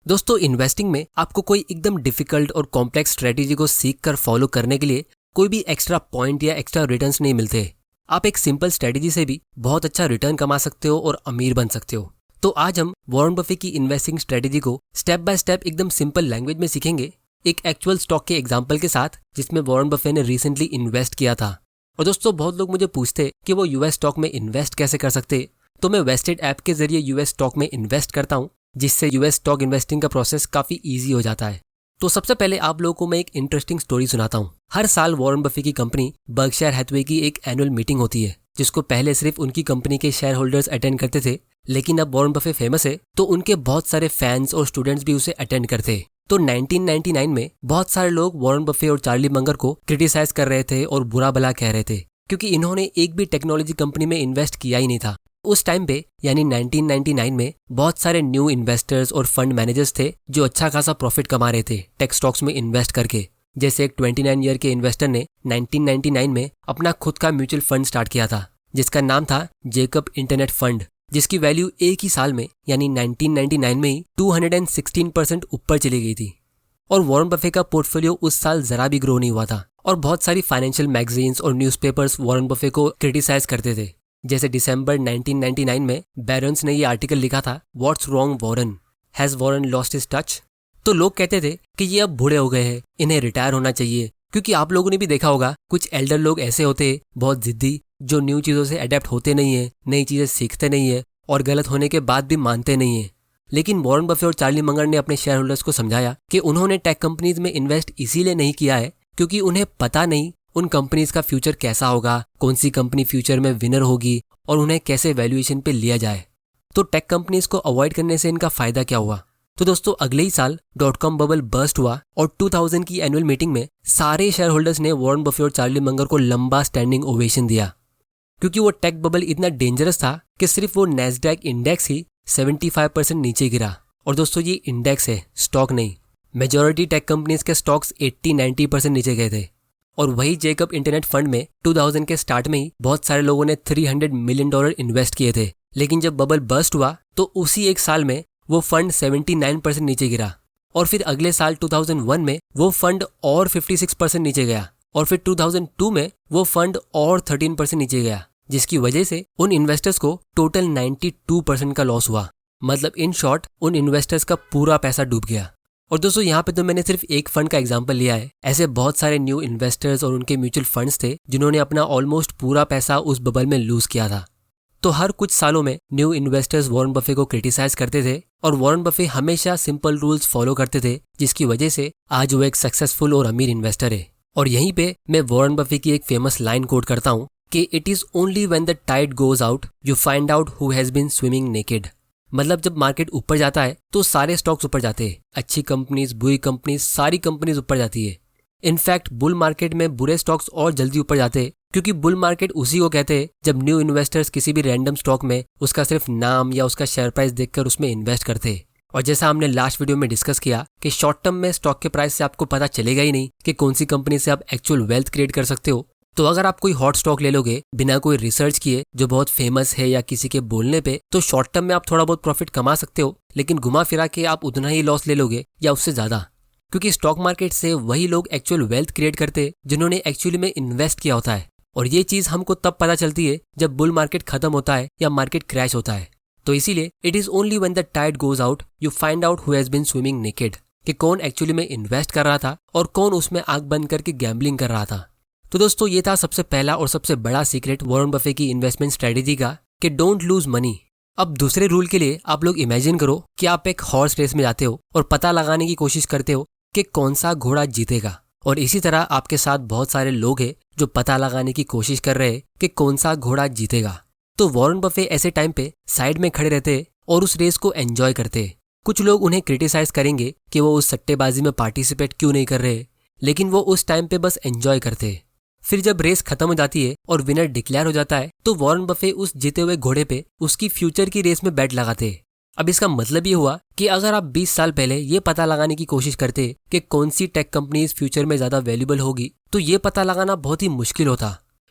दोस्तों, इन्वेस्टिंग में आपको कोई एकदम डिफिकल्ट और कॉम्प्लेक्स स्ट्रेटेजी को सीख कर फॉलो करने के लिए कोई भी एक्स्ट्रा पॉइंट या एक्स्ट्रा रिटर्न्स नहीं मिलते। आप एक सिंपल स्ट्रेटेजी से भी बहुत अच्छा रिटर्न कमा सकते हो और अमीर बन सकते हो। तो आज हम वॉरेन बफे की इन्वेस्टिंग स्ट्रेटेजी को स्टेप बाय स्टेप एकदम सिंपल लैंग्वेज में सीखेंगे, एक एक्चुअल स्टॉक के एग्जाम्पल के साथ जिसमें वॉरेन बफे ने रिसेंटली इन्वेस्ट किया था। और दोस्तों, बहुत लोग मुझे पूछते कि वो यूएस स्टॉक में इन्वेस्ट कैसे कर सकते। तो मैं वेस्टेड ऐप के जरिए यूएस स्टॉक में इन्वेस्ट करता हूँ, जिससे यूएस स्टॉक इन्वेस्टिंग का प्रोसेस काफी इजी हो जाता है। तो सबसे पहले आप लोगों को मैं एक इंटरेस्टिंग स्टोरी सुनाता हूँ। हर साल वॉरेन बफे की कंपनी बर्कशायर हैथवे की एक एनुअल मीटिंग होती है, जिसको पहले सिर्फ उनकी कंपनी के शेयर होल्डर्स अटेंड करते थे, लेकिन अब वॉरेन बफे फेमस है तो उनके बहुत सारे फैंस और स्टूडेंट्स भी उसे अटेंड करते हैं। तो 1999 में बहुत सारे लोग वॉरेन बफे और चार्ली मंगर को क्रिटिसाइज कर रहे थे और बुरा भला कह रहे थे, क्योंकि इन्होंने एक भी टेक्नोलॉजी कंपनी में इन्वेस्ट किया ही नहीं था। उस टाइम पे यानी 1999 में बहुत सारे न्यू इन्वेस्टर्स और फंड मैनेजर्स थे जो अच्छा खासा प्रॉफिट कमा रहे थे टेक स्टॉक्स में इन्वेस्ट करके। जैसे एक 29 ईयर के इन्वेस्टर ने 1999 में अपना खुद का म्यूचुअल फंड स्टार्ट किया था, जिसका नाम था जेकब इंटरनेट फंड, जिसकी वैल्यू एक ही साल में यानी 1999 में ही 216% ऊपर चली गई थी। और वॉरेन बफे का पोर्टफोलियो उस साल जरा भी ग्रो नहीं हुआ था और बहुत सारी फाइनेंशियल मैगजीन्स और न्यूज़पेपर्स वॉरेन बफे को क्रिटिसाइज करते थे। जैसे दिसंबर 1999 में बैरन्स ने ये आर्टिकल लिखा था, what's wrong Warren, has Warren lost his touch. तो लोग कहते थे कि ये अब बूढ़े हो गए हैं, इन्हें रिटायर होना चाहिए। क्योंकि आप लोगों ने भी देखा होगा, कुछ एल्डर लोग ऐसे होते हैं बहुत जिद्दी, जो न्यू चीज़ों से अडेप्ट होते नहीं है, नई चीज़ें सीखते नहीं है और गलत होने के बाद भी मानते नहीं है। लेकिन वॉरेन बफे और चार्ली मंगर ने अपने शेयर होल्डर्स को समझाया कि उन्होंने टेक कंपनीज में इन्वेस्ट इसीलिए नहीं किया है क्योंकि उन्हें पता नहीं उन कंपनीज का फ्यूचर कैसा होगा, कौन सी कंपनी फ्यूचर में विनर होगी और उन्हें कैसे वैल्यूएशन पे लिया जाए। तो टेक कंपनीज को अवॉइड करने से इनका फायदा क्या हुआ? तो दोस्तों, अगले ही साल .com बबल बर्स्ट हुआ और 2000 की एनुअल मीटिंग में सारे शेयर होल्डर्स ने वॉरेन बफे और चार्ली मंगर को लंबा स्टैंडिंग ओवेशन दिया, क्योंकि वो टेक बबल इतना डेंजरस था कि सिर्फ वो नैस्डैक इंडेक्स ही 75% नीचे गिरा। और दोस्तों, ये इंडेक्स है, स्टॉक नहीं। मेजॉरिटी टेक कंपनीज के स्टॉक्स 80-90% नीचे गए थे। और वही जेकब इंटरनेट फंड में 2000 के स्टार्ट में ही बहुत सारे लोगों ने $300 मिलियन इन्वेस्ट किए थे। लेकिन जब बबल बर्स्ट हुआ तो उसी एक साल में वो फंड 79% नीचे गिरा। और फिर अगले साल 2001 में वो फंड और 56% नीचे गया। और फिर 2002 में वो फंड और 13% नीचे गया, जिसकी वजह से उन इन्वेस्टर्स को टोटल 92% का लॉस हुआ। मतलब इन शॉर्ट, उन इन्वेस्टर्स का पूरा पैसा डूब गया। और दोस्तों, यहाँ पे तो मैंने सिर्फ एक फंड का एग्जांपल लिया है। ऐसे बहुत सारे न्यू इन्वेस्टर्स और उनके म्यूचुअल फंड्स थे जिन्होंने अपना ऑलमोस्ट पूरा पैसा उस बबल में लूज किया था। तो हर कुछ सालों में न्यू इन्वेस्टर्स वॉरेन बफे को क्रिटिसाइज करते थे और वॉरेन बफे हमेशा सिंपल रूल्स फॉलो करते थे, जिसकी वजह से आज वो एक सक्सेसफुल और अमीर इन्वेस्टर है। और यहीं पे मैं वॉरेन बफे की एक फेमस लाइन कोट करता हूँ कि it is only when the tide goes out you find out who has been swimming naked. मतलब जब मार्केट ऊपर जाता है तो सारे स्टॉक्स ऊपर जाते हैं, अच्छी कंपनीज, बुरी कंपनीज, सारी कंपनीज ऊपर जाती है। इनफैक्ट बुल मार्केट में बुरे स्टॉक्स और जल्दी ऊपर जाते हैं, क्योंकि बुल मार्केट उसी को कहते हैं जब न्यू इन्वेस्टर्स किसी भी रैंडम स्टॉक में उसका सिर्फ नाम या उसका शेयर प्राइस देखकर उसमें इन्वेस्ट करते हैं। और जैसा हमने लास्ट वीडियो में डिस्कस किया कि शॉर्ट टर्म में स्टॉक के प्राइस से आपको पता चलेगा ही नहीं कि कौन सी कंपनी से आप एक्चुअल वेल्थ क्रिएट कर सकते हो। तो अगर आप कोई हॉट स्टॉक ले लोगे बिना कोई रिसर्च किए जो बहुत फेमस है या किसी के बोलने पे, तो शॉर्ट टर्म में आप थोड़ा बहुत प्रॉफिट कमा सकते हो, लेकिन घुमा फिरा के आप उतना ही लॉस ले लोगे या उससे ज्यादा। क्योंकि स्टॉक मार्केट से वही लोग एक्चुअल वेल्थ क्रिएट करते जिन्होंने एक्चुअली में इन्वेस्ट किया होता है। और ये चीज हमको तब पता चलती है जब बुल मार्केट खत्म होता है या मार्केट क्रैश होता है। तो इसीलिए it is only when the tide goes out you find out who has been swimming naked, कि कौन एक्चुअली में इन्वेस्ट कर रहा था और कौन उसमें आंख बंद करके गैम्बलिंग कर रहा था। तो दोस्तों, ये था सबसे पहला और सबसे बड़ा सीक्रेट वॉरेन बफे की इन्वेस्टमेंट स्ट्रेटेजी का, कि डोंट लूज मनी। अब दूसरे रूल के लिए आप लोग इमेजिन करो कि आप एक हॉर्स रेस में जाते हो और पता लगाने की कोशिश करते हो कि कौन सा घोड़ा जीतेगा। और इसी तरह आपके साथ बहुत सारे लोग हैं जो पता लगाने की कोशिश कर रहे हैं कि कौन सा घोड़ा जीतेगा। तो वॉरेन बफे ऐसे टाइम पे साइड में खड़े रहते और उस रेस को एंजॉय करते। कुछ लोग उन्हें क्रिटिसाइज करेंगे कि वो उस सट्टेबाजी में पार्टिसिपेट क्यों नहीं कर रहे, लेकिन वो उस टाइम पे बस एंजॉय करते। फिर जब रेस खत्म हो जाती है और विनर डिक्लेयर हो जाता है तो वॉरेन बफे उस जीते हुए घोड़े पे उसकी फ्यूचर की रेस में बैट लगाते। अब इसका मतलब ये हुआ कि अगर आप 20 साल पहले ये पता लगाने की कोशिश करते कि कौन सी टेक कंपनीज फ्यूचर में ज्यादा वैल्यूएबल होगी, तो ये पता लगाना बहुत ही मुश्किल होता,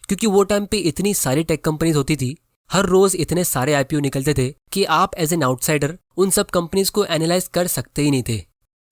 क्योंकि वो टाइम पे इतनी सारी टेक कंपनीज होती थी, हर रोज इतने सारे आईपीओ निकलते थे कि आप एज एन आउटसाइडर उन सब कंपनीज को एनालाइज कर सकते ही नहीं थे।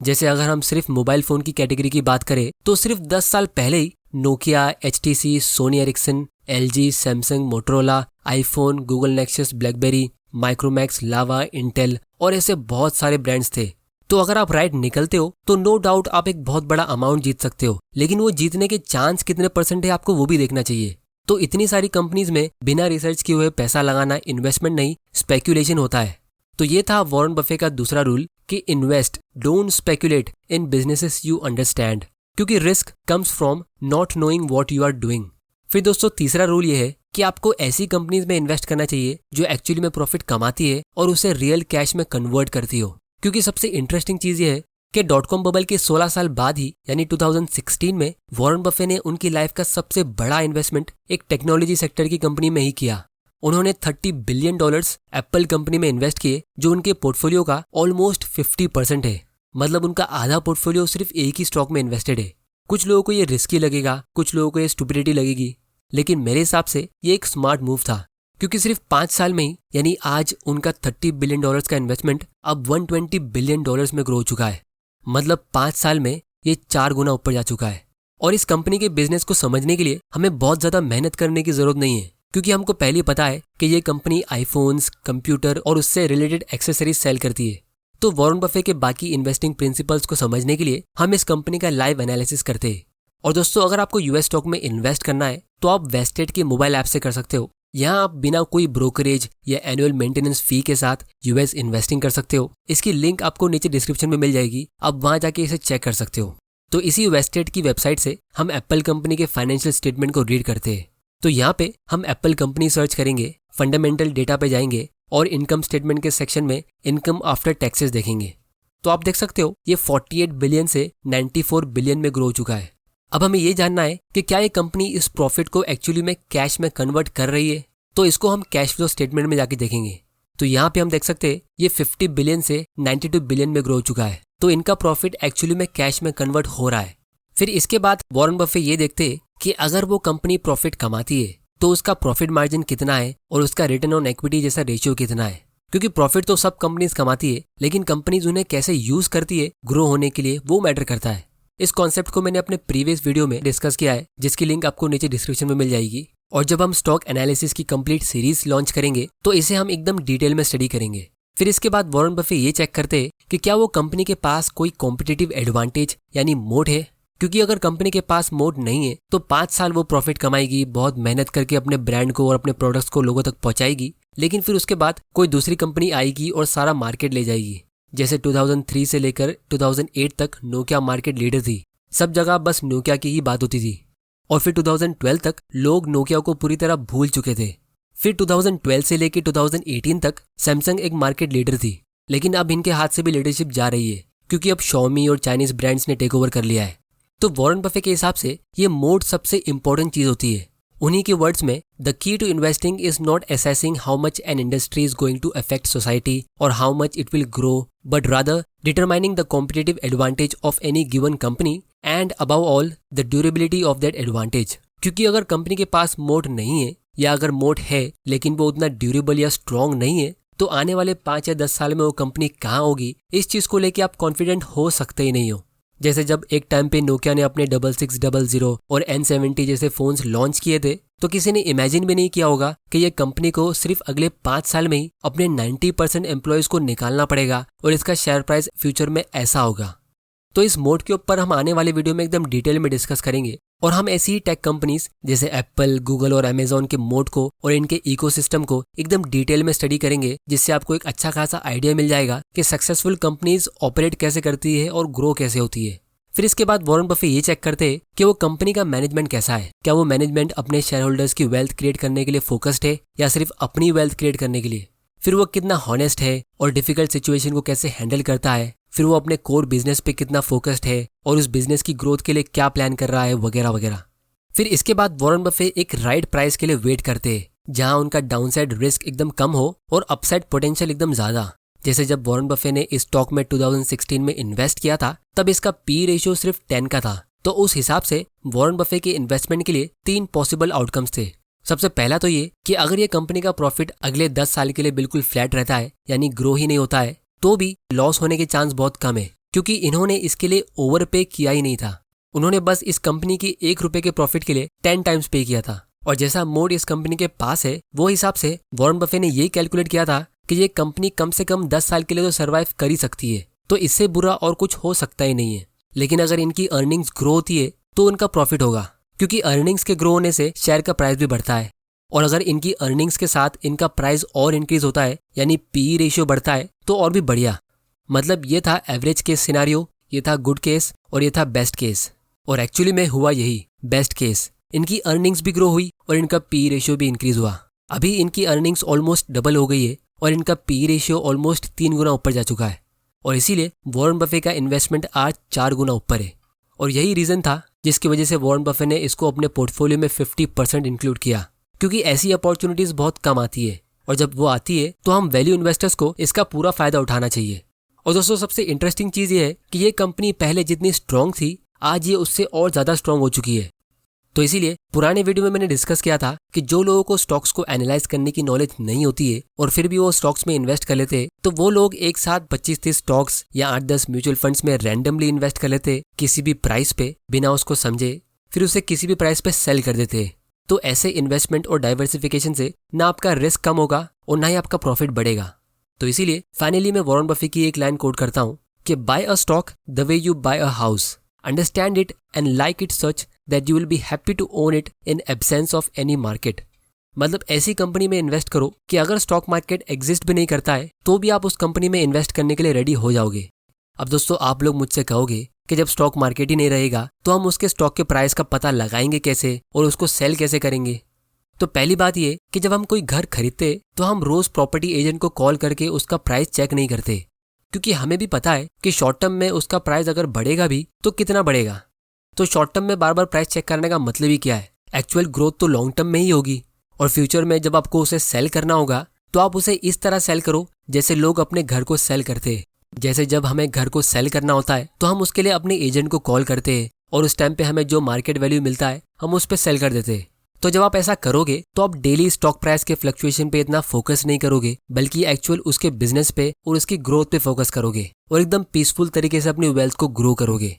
जैसे अगर हम सिर्फ मोबाइल फोन की कैटेगरी की बात करें तो सिर्फ 10 साल पहले ही Nokia, HTC, Sony Ericsson, LG, Samsung, Motorola, iPhone, Google Nexus, BlackBerry, Micromax, Lava, Intel और ऐसे बहुत सारे ब्रांड्स थे। तो अगर आप राइट निकलते हो तो नो डाउट आप एक बहुत बड़ा अमाउंट जीत सकते हो, लेकिन वो जीतने के चांस कितने % है आपको वो भी देखना चाहिए। तो इतनी सारी कंपनीज में बिना रिसर्च किए हुए पैसा लगाना इन्वेस्टमेंट नहीं, स्पेक्यूलेशन होता है। तो ये था वॉरेन बफे का दूसरा रूल कि invest, don't speculate in businesses you understand, क्योंकि risk comes from not knowing what you are doing. फिर दोस्तों तीसरा रूल ये है कि आपको ऐसी कंपनीज में इन्वेस्ट करना चाहिए जो एक्चुअली में प्रॉफिट कमाती है और उसे रियल कैश में कन्वर्ट करती हो। क्योंकि सबसे इंटरेस्टिंग चीज ये है कि .com बबल के 16 साल बाद ही यानी 2016 में वॉरेन बफे ने उनकी लाइफ का सबसे बड़ा इन्वेस्टमेंट एक टेक्नोलॉजी सेक्टर की कंपनी में ही किया। उन्होंने $30 बिलियन एप्पल कंपनी में इन्वेस्ट किए जो उनके पोर्टफोलियो का ऑलमोस्ट 50% है। मतलब उनका आधा पोर्टफोलियो सिर्फ एक ही स्टॉक में इन्वेस्टेड है। कुछ लोगों को ये रिस्की लगेगा, कुछ लोगों को ये स्टुपिडिटी लगेगी, लेकिन मेरे हिसाब से ये एक स्मार्ट मूव था, क्योंकि सिर्फ 5 साल में ही यानी आज उनका $30 बिलियन का इन्वेस्टमेंट अब $120 बिलियन में ग्रो हो चुका है। मतलब 5 साल में ये 4 गुना ऊपर जा चुका है। और इस कंपनी के बिजनेस को समझने के लिए हमें बहुत ज्यादा मेहनत करने की जरूरत नहीं है, क्योंकि हमको पहले ही पता है कि ये कंपनी आईफोन्स, कंप्यूटर और उससे रिलेटेड एक्सेसरीज सेल करती है। तो वॉरेन बफे के बाकी इन्वेस्टिंग प्रिंसिपल्स को समझने के लिए हम इस कंपनी का लाइव एनालिसिस करते हैं। और दोस्तों अगर आपको यूएस स्टॉक में इन्वेस्ट करना है तो आप वेस्टेड के मोबाइल ऐप से कर सकते हो। यहाँ आप बिना कोई ब्रोकरेज या एनुअल मेंटेनेंस फी के साथ यूएस इन्वेस्टिंग कर सकते हो। इसकी लिंक आपको नीचे डिस्क्रिप्शन में मिल जाएगी, आप वहां जाके इसे चेक कर सकते हो। तो इसी वेस्टेड की वेबसाइट से हम एप्पल कंपनी के फाइनेंशियल स्टेटमेंट को रीड करते हैं। तो यहाँ पे हम एप्पल कंपनी सर्च करेंगे, फंडामेंटल डेटा पे जाएंगे और इनकम स्टेटमेंट के सेक्शन में इनकम आफ्टर टैक्सेस देखेंगे। तो आप देख सकते हो ये 48 बिलियन से 94 बिलियन में ग्रो हो चुका है। अब हमें ये जानना है कि क्या ये कंपनी इस प्रॉफिट को एक्चुअली में कैश में कन्वर्ट कर रही है। तो इसको हम कैश फ्लो स्टेटमेंट में जाके देखेंगे। तो यहाँ पे हम देख सकते हैं ये 50 बिलियन से 92 बिलियन में ग्रो हो चुका है। तो इनका प्रॉफिट एक्चुअली में कैश में कन्वर्ट हो रहा है। फिर इसके बाद वॉरेन बफे ये देखते हैं कि अगर वो कंपनी प्रॉफिट कमाती है तो उसका प्रॉफिट मार्जिन कितना है और उसका रिटर्न ऑन इक्विटी जैसा रेशियो कितना है। क्योंकि प्रॉफिट तो सब कंपनीज कमाती है, लेकिन कंपनीज उन्हें कैसे यूज करती है ग्रो होने के लिए वो मैटर करता है। इस कॉन्सेप्ट को मैंने अपने प्रीवियस वीडियो में डिस्कस किया है, जिसकी लिंक आपको नीचे डिस्क्रिप्शन में मिल जाएगी। और जब हम स्टॉक एनालिसिस की कंप्लीट सीरीज लॉन्च करेंगे तो इसे हम एकदम डिटेल में स्टडी करेंगे। फिर इसके बाद वॉरेन बफे ये चेक करते हैं कि क्या वो कंपनी के पास कोई कॉम्पिटिटिव एडवांटेज यानी मोड है। क्योंकि अगर कंपनी के पास मोड नहीं है तो 5 साल वो प्रॉफिट कमाएगी, बहुत मेहनत करके अपने ब्रांड को और अपने प्रोडक्ट्स को लोगों तक पहुंचाएगी, लेकिन फिर उसके बाद कोई दूसरी कंपनी आएगी और सारा मार्केट ले जाएगी। जैसे 2003 से लेकर 2008 तक नोकिया मार्केट लीडर थी, सब जगह बस नोकिया की ही बात होती थी। और फिर 2012 तक लोग नोकिया को पूरी तरह भूल चुके थे। फिर 2012 से लेकर 2018 तक सैमसंग एक मार्केट लीडर थी, लेकिन अब इनके हाथ से भी लीडरशिप जा रही है, क्योंकि अब Xiaomi और चाइनीज ब्रांड्स ने टेक ओवर कर लिया है। तो वॉरेन बफे के हिसाब से ये मोड सबसे इंपॉर्टेंट चीज होती है। उन्हीं के वर्ड्स में, the key to investing is not assessing how much an industry is going to affect society और how much it will grow, but rather determining the competitive advantage of any given company and above all the durability of that advantage. क्योंकि अगर company के पास mode नहीं है, या अगर mode है लेकिन वो उतना ड्यूरेबल या स्ट्रॉन्ग नहीं है, तो आने वाले 5 या 10 साल में वो कंपनी कहाँ होगी, इस चीज को लेके आप कॉन्फिडेंट हो सकते ही नहीं हो। जैसे जब एक टाइम पे नोकिया ने अपने 6600 और N70 जैसे फोन्स लॉन्च किए थे, तो किसी ने इमेजिन भी नहीं किया होगा कि ये कंपनी को सिर्फ अगले 5 साल में ही अपने 90% एम्प्लॉयज को निकालना पड़ेगा और इसका शेयर प्राइस फ्यूचर में ऐसा होगा। तो इस मोड के ऊपर हम आने वाले वीडियो में एकदम डिटेल में डिस्कस करेंगे और हम ऐसी ही टेक कंपनीज जैसे एप्पल, गूगल और अमेजॉन के मोड को और इनके इकोसिस्टम को एकदम डिटेल में स्टडी करेंगे, जिससे आपको एक अच्छा खासा आइडिया मिल जाएगा कि सक्सेसफुल कंपनीज ऑपरेट कैसे करती है और ग्रो कैसे होती है। फिर इसके बाद वॉरेन बफे ये चेक करते हैं कि वो कंपनी का मैनेजमेंट कैसा है। क्या वो मैनेजमेंट अपने शेयर होल्डर्स की वेल्थ क्रिएट करने के लिए फोकस्ड है या सिर्फ अपनी वेल्थ क्रिएट करने के लिए। फिर वो कितना हॉनेस्ट है और डिफिकल्ट सिचुएशन को कैसे हैंडल करता है। फिर वो अपने कोर बिजनेस पे कितना फोकस्ड है और उस बिजनेस की ग्रोथ के लिए क्या प्लान कर रहा है, वगैरह वगैरह। फिर इसके बाद वॉरेन बफे एक राइट प्राइस के लिए वेट करते हैं, जहां उनका डाउनसाइड रिस्क एकदम कम हो और अपसाइड पोटेंशियल एकदम ज्यादा। जैसे जब वॉरेन बफे ने इस स्टॉक में 2016 में इन्वेस्ट किया था, तब इसका पी रेशियो सिर्फ 10 का था। तो उस हिसाब से वॉरेन बफे के इन्वेस्टमेंट के लिए 3 पॉसिबल आउटकम्स थे। सबसे पहला तो ये कि अगर ये कंपनी का प्रॉफिट अगले 10 साल के लिए बिल्कुल फ्लैट रहता है, यानी ग्रो ही नहीं होता है, तो भी लॉस होने के चांस बहुत कम है, क्योंकि इन्होंने इसके लिए ओवरपे किया ही नहीं था। उन्होंने बस इस कंपनी की 1 रुपए के प्रॉफिट के लिए 10 टाइम्स पे किया था। और जैसा मोड इस कंपनी के पास है, वो हिसाब से वॉरेन बफे ने ये कैलकुलेट किया था कि ये कंपनी कम से कम 10 साल के लिए तो सर्वाइव कर ही सकती है, तो इससे बुरा और कुछ हो सकता ही नहीं है। लेकिन अगर इनकी अर्निंग्स ग्रो होती है तो उनका प्रॉफिट होगा, क्योंकि अर्निंग्स के ग्रो होने से शेयर का प्राइस भी बढ़ता है। और अगर इनकी अर्निंग्स के साथ इनका प्राइस और इंक्रीज होता है, यानी पीई रेशियो बढ़ता है, तो और भी बढ़िया। मतलब ये था एवरेज केस सिनारियो, ये था गुड केस और ये था बेस्ट केस। और एक्चुअली में हुआ यही बेस्ट केस। इनकी अर्निंग्स भी ग्रो हुई और इनका पीई रेशियो भी इंक्रीज हुआ। अभी इनकी अर्निंग्स ऑलमोस्ट डबल हो गई है और इनका पीई रेशियो ऑलमोस्ट 3 गुना ऊपर जा चुका है। और इसीलिए वॉरेन बफे का इन्वेस्टमेंट आज 4 गुना ऊपर है। और यही रीजन था जिसकी वजह से वॉरेन बफे ने इसको अपने पोर्टफोलियो में 50% इंक्लूड किया, क्योंकि ऐसी अपॉर्चुनिटीज बहुत कम आती है और जब वो आती है तो हम वैल्यू इन्वेस्टर्स को इसका पूरा फायदा उठाना चाहिए। और दोस्तों, सबसे इंटरेस्टिंग चीज ये है कि ये कंपनी पहले जितनी स्ट्रांग थी, आज ये उससे और ज्यादा स्ट्रांग हो चुकी है। तो इसीलिए पुराने वीडियो में मैंने डिस्कस किया था कि जो लोगों को स्टॉक्स को एनालाइज करने की नॉलेज नहीं होती है और फिर भी वो स्टॉक्स में इन्वेस्ट कर लेते हैं, तो वो लोग एक साथ 25-30 स्टॉक्स या 8-10 म्यूचुअल फंड्स में रैंडमली इन्वेस्ट कर लेते किसी भी प्राइस पे, बिना उसको समझे, फिर उसे किसी भी प्राइस पे सेल कर देते। तो ऐसे इन्वेस्टमेंट और डाइवर्सिफिकेशन से ना आपका रिस्क कम होगा और ना ही आपका प्रॉफिट बढ़ेगा। तो इसीलिए फाइनली मैं वॉरेन बफे की एक लाइन कोट करता हूँ कि buy a stock the way you buy a house, understand it and like it such that you will be happy to own it in absence of any market। मतलब ऐसी company में invest करो कि अगर stock market exist भी नहीं करता है तो भी आप उस कंपनी में इन्वेस्ट करने के लिए रेडी हो जाओगे। अब दोस्तों, आप लोग मुझसे कहोगे कि जब स्टॉक मार्केट ही नहीं रहेगा तो हम उसके स्टॉक के प्राइस का पता लगाएंगे कैसे और उसको सेल कैसे करेंगे? तो पहली बात ये कि जब हम कोई घर खरीदते तो हम रोज प्रॉपर्टी एजेंट को कॉल करके उसका प्राइस चेक नहीं करते, क्योंकि हमें भी पता है कि शॉर्ट टर्म में उसका प्राइस अगर बढ़ेगा भी तो कितना बढ़ेगा। तो शॉर्ट टर्म में बार बार प्राइस चेक करने का मतलब ही क्या है? एक्चुअल ग्रोथ तो लॉन्ग टर्म में ही होगी। और फ्यूचर में जब आपको उसे सेल करना होगा तो आप उसे इस तरह सेल करो जैसे लोग अपने घर को सेल करते हैं। जैसे जब हमें घर को सेल करना होता है तो हम उसके लिए अपने एजेंट को कॉल करते हैं और उस टाइम पे हमें जो मार्केट वैल्यू मिलता है हम उस पर सेल कर देते हैं। तो जब आप ऐसा करोगे तो आप डेली स्टॉक प्राइस के फ्लक्चुएशन पे इतना फोकस नहीं करोगे, बल्कि एक्चुअल उसके बिजनेस पे और उसकी ग्रोथ पे फोकस करोगे और एकदम पीसफुल तरीके से अपनी वेल्थ को ग्रो करोगे।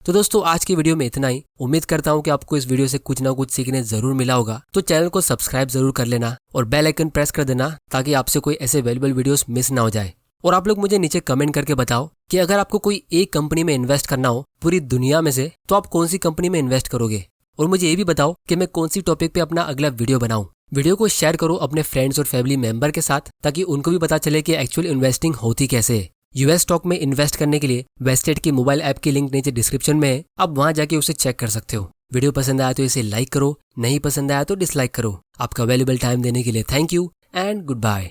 तो दोस्तों, आज की वीडियो में इतना ही। उम्मीद करता हूँ कि आपको इस वीडियो से कुछ ना कुछ सीखने जरूर मिला होगा। तो चैनल को सब्सक्राइब जरूर कर लेना और बेल आइकन प्रेस कर देना ताकि आपसे कोई ऐसे वैल्यूएबल वीडियोस मिस ना हो जाए। और आप लोग मुझे नीचे कमेंट करके बताओ कि अगर आपको कोई एक कंपनी में इन्वेस्ट करना हो पूरी दुनिया में से, तो आप कौन सी कंपनी में इन्वेस्ट करोगे? और मुझे ये भी बताओ कि मैं कौन सी टॉपिक पे अपना अगला वीडियो बनाऊं। वीडियो को शेयर करो अपने फ्रेंड्स और फैमिली मेंबर के साथ, ताकि उनको भी पता चले कि एक्चुअल इन्वेस्टिंग होती कैसे है। यूएस स्टॉक में इन्वेस्ट करने के लिए वेस्टेड की मोबाइल ऐप की लिंक नीचे डिस्क्रिप्शन में है, आप वहां जाके उसे चेक कर सकते हो। वीडियो पसंद आया तो इसे लाइक करो, नहीं पसंद आया तो डिसलाइक करो। आपका वैल्यूएबल टाइम देने के लिए thank you and good bye.